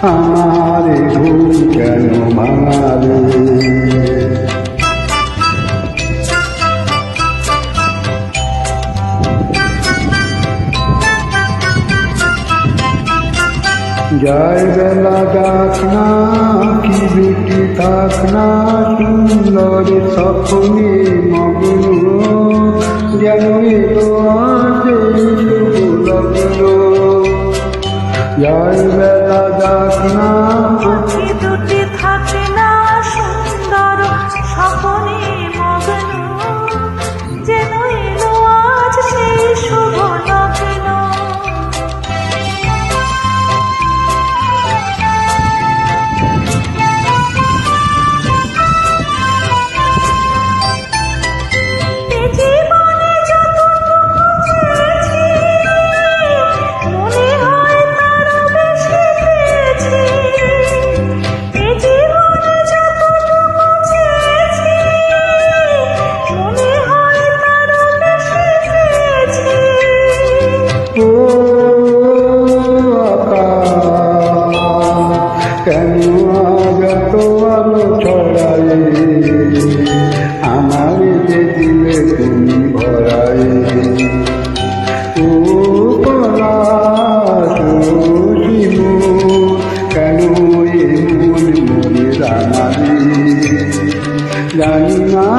আমার ঘুম কেন ভাঙালে? যায় বেলা যাক না, কি দুটি থাক না, সুন্দর স্বপ্নে মগ্ন, যেন এলো আজ শুভ লগ্ন। যায় বেলা যাক না, আঁখি দুটি থাকে না, সুন্দর স্বপ্নে মগ্ন, যেন এলো আজ সেই শুভ লগ্ন। ও কেন আজ এত আলো ছড়ায়, আমার যে দিলে তুমি ভরায়। ও পলাশ শিমু, কেন এমন মনে রাঙালি, জানি না